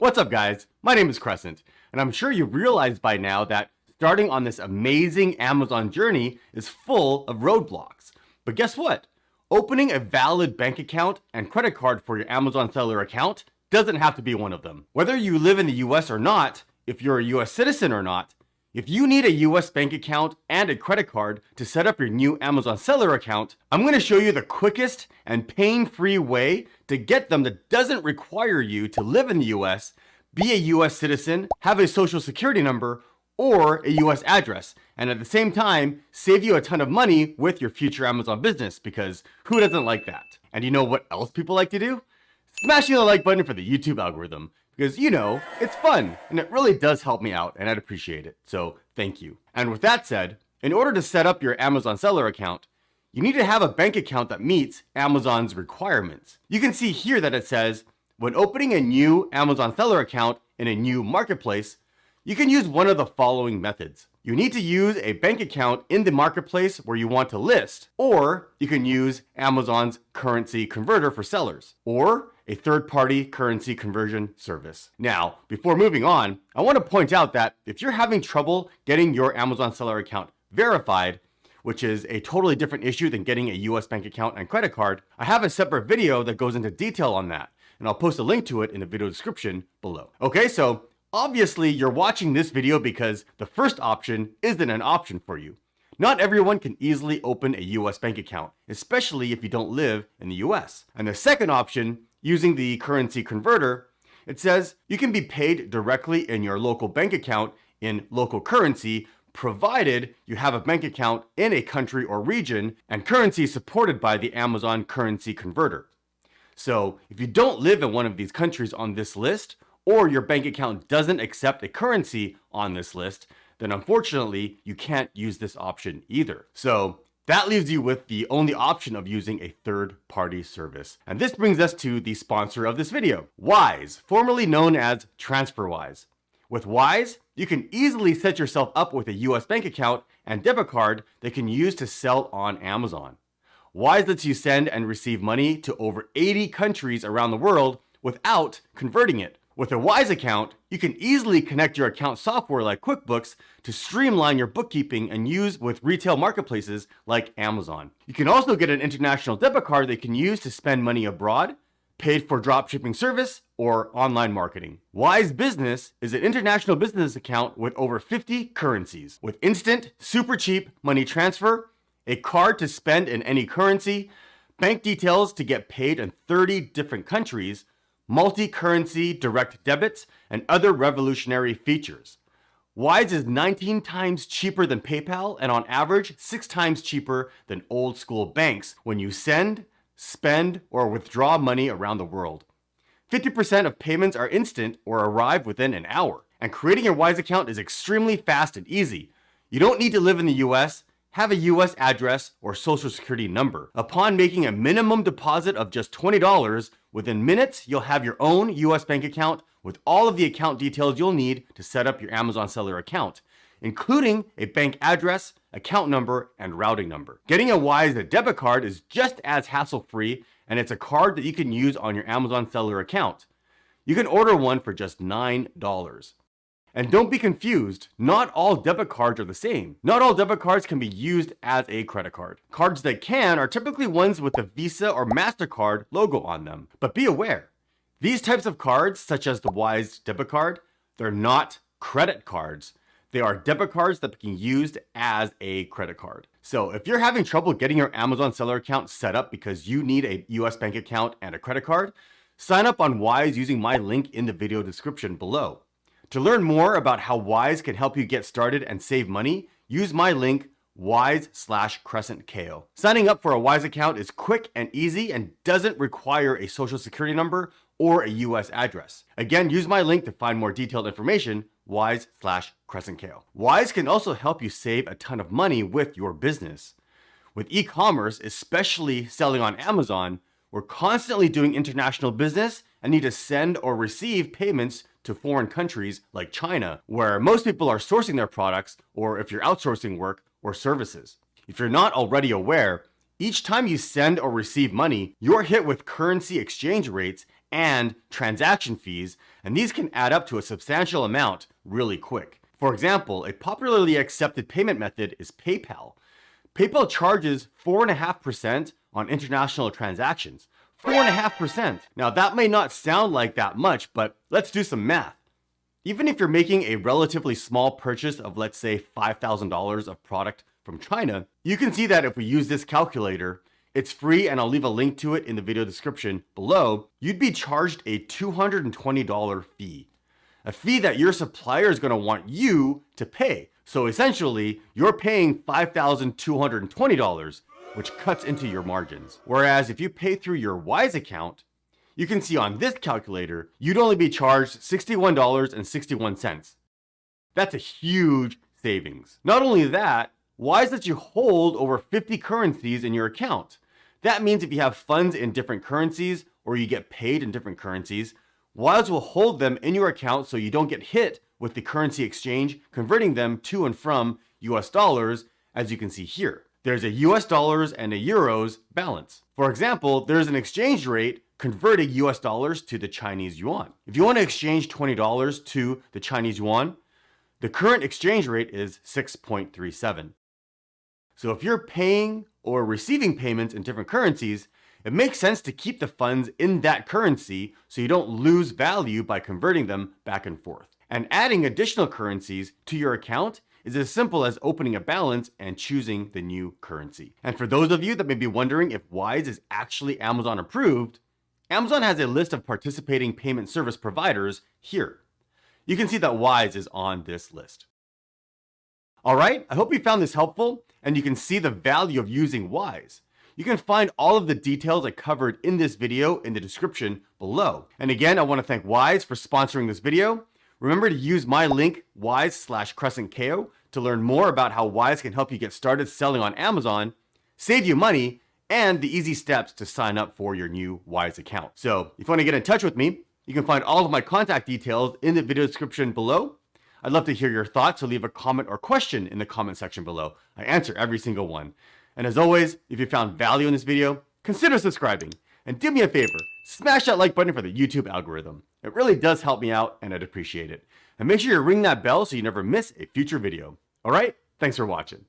What's up, guys? My name is Crescent, and I'm sure you've realized by now that starting on this amazing Amazon journey is full of roadblocks. But guess what? Opening a valid bank account and credit card for your Amazon seller account doesn't have to be one of them. Whether you live in the US or not, if you're a US citizen or not, if you need a US bank account and a credit card to set up your new Amazon seller account, I'm going to show you the quickest and pain-free way to get them that doesn't require you to live in the US, be a US citizen, have a social security number, or a US address, and at the same time, save you a ton of money with your future Amazon business, because who doesn't like that? And you know what else people like to do? Smashing the like button for the YouTube algorithm. Because, you know, it's fun, and it really does help me out, and I'd appreciate it, so thank you. And with that said, in order to set up your Amazon seller account, you need to have a bank account that meets Amazon's requirements. You can see here that it says, when opening a new Amazon seller account in a new marketplace, you can use one of the following methods. You need to use a bank account in the marketplace where you want to list, or you can use Amazon's currency converter for sellers, or a third-party currency conversion service. Now, before moving on, I want to point out that if you're having trouble getting your Amazon seller account verified, which is a totally different issue than getting a US bank account and credit card, I have a separate video that goes into detail on that, and I'll post a link to it in the video description below. Okay, so obviously you're watching this video because the first option isn't an option for you. Not everyone can easily open a US bank account, especially if you don't live in the US. And the second option, using the currency converter, it says you can be paid directly in your local bank account in local currency, provided you have a bank account in a country or region and currency supported by the Amazon currency converter. So if you don't live in one of these countries on this list, or your bank account doesn't accept a currency on this list, then unfortunately you can't use this option either. So that leaves you with the only option of using a third-party service. And this brings us to the sponsor of this video, Wise, formerly known as TransferWise. With Wise, you can easily set yourself up with a US bank account and debit card that you can use to sell on Amazon. Wise lets you send and receive money to over 80 countries around the world without converting it. With a Wise account, you can easily connect your account software like QuickBooks to streamline your bookkeeping and use with retail marketplaces like Amazon. You can also get an international debit card that you can use to spend money abroad, paid for dropshipping service, or online marketing. Wise Business is an international business account with over 50 currencies, with instant, super cheap money transfer, a card to spend in any currency, bank details to get paid in 30 different countries, multi-currency direct debits, and other revolutionary features. Wise is 19 times cheaper than PayPal and on average 6 times cheaper than old school banks when you send, spend, or withdraw money around the world. 50% of payments are instant or arrive within an hour. And creating your Wise account is extremely fast and easy. You don't need to live in the US, have a US address or social security number. Upon making a minimum deposit of just $20, within minutes, you'll have your own US bank account with all of the account details you'll need to set up your Amazon seller account, including a bank address, account number, and routing number. Getting a Wise debit card is just as hassle-free, and it's a card that you can use on your Amazon seller account. You can order one for just $9. And don't be confused, not all debit cards are the same. Not all debit cards can be used as a credit card. Cards that can are typically ones with the Visa or MasterCard logo on them. But be aware, these types of cards, such as the Wise debit card, they're not credit cards. They are debit cards that can be used as a credit card. So if you're having trouble getting your Amazon seller account set up because you need a US bank account and a credit card, sign up on Wise using my link in the video description below. To learn more about how Wise can help you get started and save money, use my link wise/CrescentKO. Signing up for a Wise account is quick and easy and doesn't require a social security number or a US address. Again, use my link to find more detailed information, wise/CrescentKO. Wise can also help you save a ton of money with your business. With e-commerce, especially selling on Amazon, we're constantly doing international business and need to send or receive payments to foreign countries like China, where most people are sourcing their products, or if you're outsourcing work or services. If you're not already aware, each time you send or receive money, you're hit with currency exchange rates and transaction fees, and these can add up to a substantial amount really quick. For example, a popularly accepted payment method is PayPal. PayPal charges 4.5% on international transactions. 4.5%. Now that may not sound like that much, but let's do some math. Even if you're making a relatively small purchase of, let's say, $5,000 of product from China, you can see that if we use this calculator, it's free and I'll leave a link to it in the video description below, you'd be charged a $220 fee. A fee that your supplier is going to want you to pay. So essentially, you're paying $5,220, which cuts into your margins. Whereas if you pay through your Wise account, you can see on this calculator, you'd only be charged $61.61. That's a huge savings. Not only that, Wise lets you hold over 50 currencies in your account. That means if you have funds in different currencies or you get paid in different currencies, Wise will hold them in your account so you don't get hit with the currency exchange, converting them to and from US dollars, as you can see here. There's a US dollars and a euros balance. For example, there's an exchange rate converting US dollars to the Chinese yuan. If you want to exchange $20 to the Chinese yuan, the current exchange rate is 6.37. So if you're paying or receiving payments in different currencies, it makes sense to keep the funds in that currency so you don't lose value by converting them back and forth. And adding additional currencies to your account is as simple as opening a balance and choosing the new currency. And for those of you that may be wondering if Wise is actually Amazon approved, Amazon has a list of participating payment service providers here. You can see that Wise is on this list. All right, I hope you found this helpful and you can see the value of using Wise. You can find all of the details I covered in this video in the description below. And again, I want to thank Wise for sponsoring this video. Remember to use my link, wise/CrescentKO, to learn more about how Wise can help you get started selling on Amazon, save you money, and the easy steps to sign up for your new Wise account. So if you want to get in touch with me, you can find all of my contact details in the video description below. I'd love to hear your thoughts, so leave a comment or question in the comment section below. I answer every single one. And as always, if you found value in this video, consider subscribing. And do me a favor, smash that like button for the YouTube algorithm. It really does help me out and I'd appreciate it. And make sure you ring that bell so you never miss a future video. All right, thanks for watching.